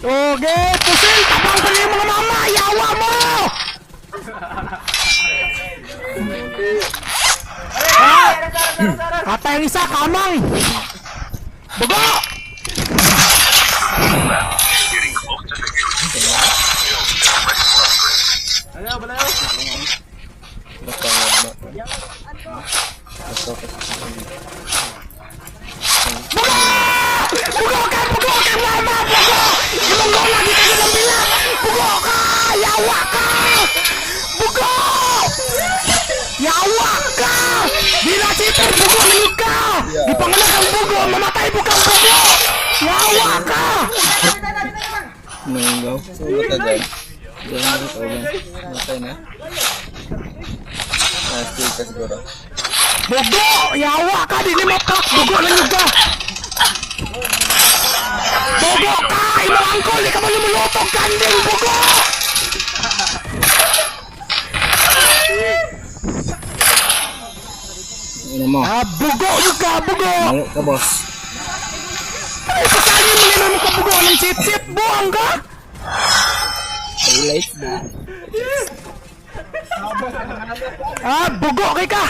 Oke, pusil, tabang ko na yung mga mama, yawa mo! Patay ang isa, kamang! Bugo! Ayaw, balayo. Bugo ka, mama! Bugo! Bugo lagi ka na bilang! Bugo ka! Yawa ka! Bugo! Yawa ka! Bila siper, bugo minug ka! Di pangalan kang bugo, mamatay mo kang bugo! Yawa ka! Nunggaw. Sulit ka dyan. Diyan mo ito ba? Matay na. Still ka siguro. Bugo! Yawa ka! Di lima pa! Bugo minug ka! Bugo ka! Imong angkol! Di ka mo lumulutog kanding! Bugo! Ina mo. Bugo yun ka! Bugo! Malo ka, boss. Ay, pasali mo nila mo ka bugo ng chip-chip! Buang ka! Highlights na. Bugo kay ka!